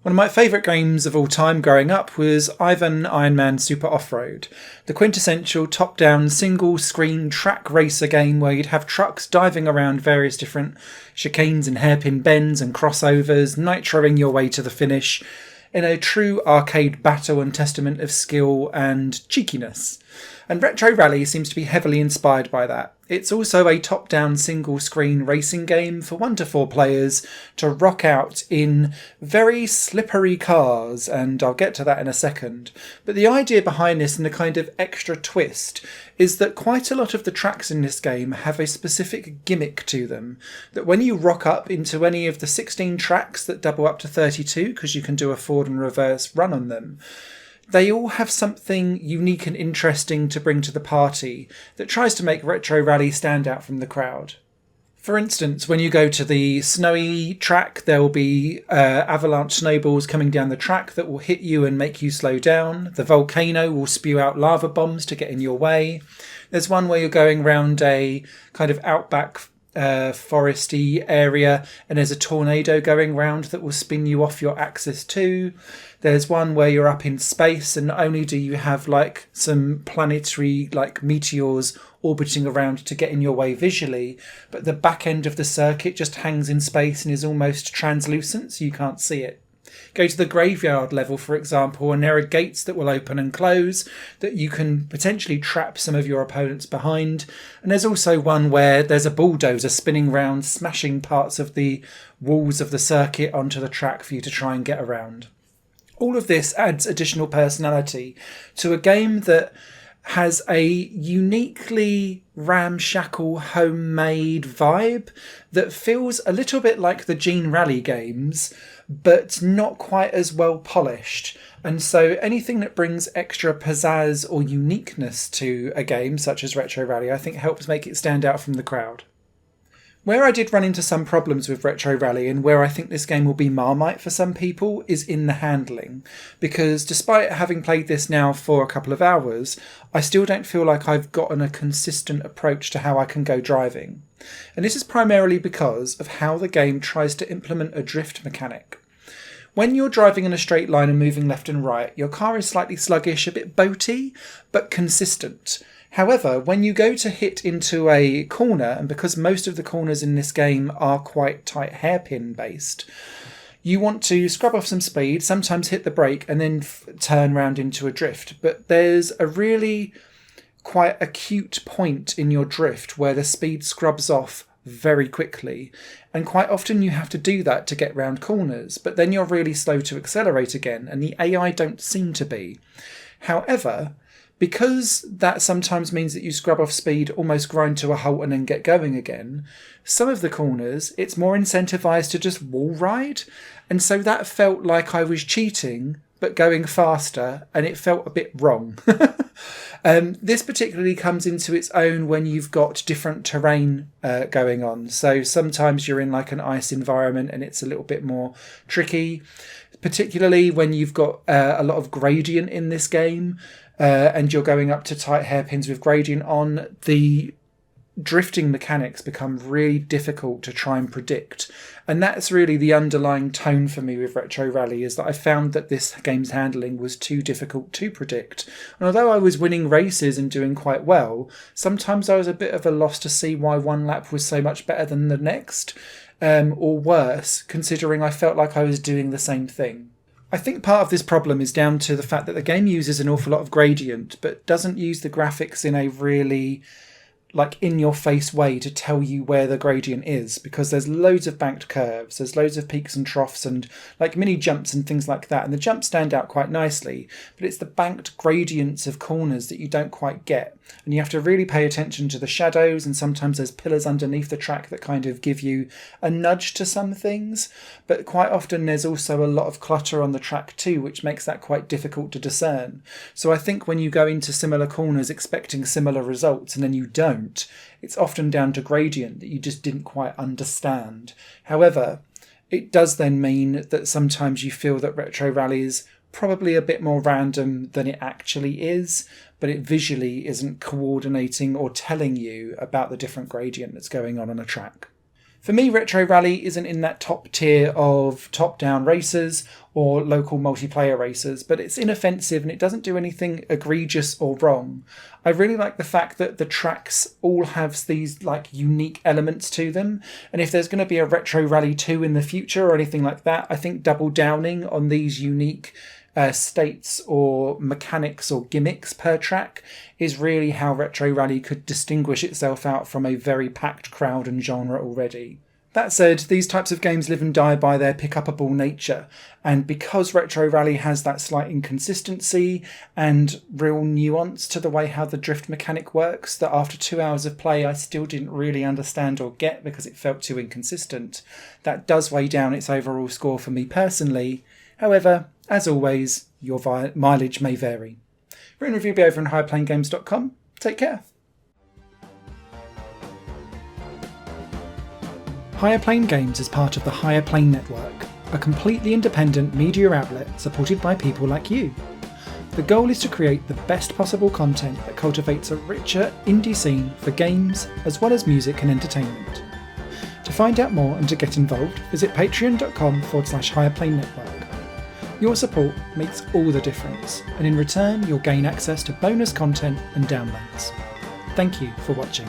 One of my favourite games of all time growing up was Ivan Ironman Super Off-Road, the quintessential top-down single-screen track racer game where you'd have trucks diving around various different chicanes and hairpin bends and crossovers, nitroing your way to the finish in a true arcade battle and testament of skill and cheekiness. And Retro Rally seems to be heavily inspired by that. It's also a top-down single-screen racing game for 1 to 4 players to rock out in very slippery cars, and I'll get to that in a second. But the idea behind this and the kind of extra twist is that quite a lot of the tracks in this game have a specific gimmick to them, that when you rock up into any of the 16 tracks that double up to 32, because you can do a forward and reverse run on them, they all have something unique and interesting to bring to the party that tries to make Retro Rally stand out from the crowd. For instance, when you go to the snowy track, there will be avalanche snowballs coming down the track that will hit you and make you slow down. The volcano will spew out lava bombs to get in your way. There's one where you're going around a kind of outback foresty area and there's a tornado going round that will spin you off your axis too. There's one where you're up in space and not only do you have like some planetary like meteors orbiting around to get in your way visually, but the back end of the circuit just hangs in space and is almost translucent so you can't see it. Go to the graveyard level, for example, and there are gates that will open and close that you can potentially trap some of your opponents behind. And there's also one where there's a bulldozer spinning round, smashing parts of the walls of the circuit onto the track for you to try and get around. All of this adds additional personality to a game that has a uniquely ramshackle homemade vibe that feels a little bit like the Gene Rally games, but not quite as well polished. And so anything that brings extra pizzazz or uniqueness to a game such as Retro Rally, I think helps make it stand out from the crowd. Where I did run into some problems with Retro Rally and where I think this game will be Marmite for some people is in the handling. Because despite having played this now for a couple of hours, I still don't feel like I've gotten a consistent approach to how I can go driving. And this is primarily because of how the game tries to implement a drift mechanic. When you're driving in a straight line and moving left and right, your car is slightly sluggish, a bit boaty, but consistent. However, when you go to hit into a corner, and because most of the corners in this game are quite tight hairpin based, you want to scrub off some speed, sometimes hit the brake, and then turn round into a drift. But there's a really quite acute point in your drift where the speed scrubs off very quickly. And quite often you have to do that to get round corners, but then you're really slow to accelerate again, and the AI don't seem to be. However, because that sometimes means that you scrub off speed, almost grind to a halt and then get going again, some of the corners it's more incentivized to just wall ride. And so that felt like I was cheating, but going faster, and it felt a bit wrong. This particularly comes into its own when you've got different terrain going on. So sometimes you're in like an ice environment and it's a little bit more tricky, particularly when you've got a lot of gradient in this game. And you're going up to tight hairpins with gradient on, the drifting mechanics become really difficult to try and predict. And that's really the underlying tone for me with Retro Rally, is that I found that this game's handling was too difficult to predict. And although I was winning races and doing quite well, sometimes I was a bit of a loss to see why one lap was so much better than the next, or worse, considering I felt like I was doing the same thing. I think part of this problem is down to the fact that the game uses an awful lot of gradient, but doesn't use the graphics in a really like in-your-face way to tell you where the gradient is, because there's loads of banked curves, there's loads of peaks and troughs and like mini jumps and things like that, and the jumps stand out quite nicely, but it's the banked gradients of corners that you don't quite get, and you have to really pay attention to the shadows, and sometimes there's pillars underneath the track that kind of give you a nudge to some things, but quite often there's also a lot of clutter on the track too, which makes that quite difficult to discern. So I think when you go into similar corners expecting similar results and then you don't, it's often down to gradient that you just didn't quite understand. However, it does then mean that sometimes you feel that Retro Rally is probably a bit more random than it actually is, but it visually isn't coordinating or telling you about the different gradient that's going on a track. For me, Retro Rally isn't in that top tier of top-down racers or local multiplayer racers, but it's inoffensive and it doesn't do anything egregious or wrong. I really like the fact that the tracks all have these like unique elements to them, and if there's going to be a Retro Rally 2 in the future or anything like that, I think double downing on these unique states or mechanics or gimmicks per track is really how Retro Rally could distinguish itself out from a very packed crowd and genre already. That said, these types of games live and die by their pick-upable nature, and because Retro Rally has that slight inconsistency and real nuance to the way how the drift mechanic works that after 2 hours of play I still didn't really understand or get because it felt too inconsistent, that does weigh down its overall score for me personally. However, as always, your mileage may vary. Written review will be over on higherplanegames.com. Take care. Higher Plane Games is part of the Higher Plane Network, a completely independent media outlet supported by people like you. The goal is to create the best possible content that cultivates a richer indie scene for games as well as music and entertainment. To find out more and to get involved, visit patreon.com/higherplane-network. Your support makes all the difference, and in return you'll gain access to bonus content and downloads. Thank you for watching.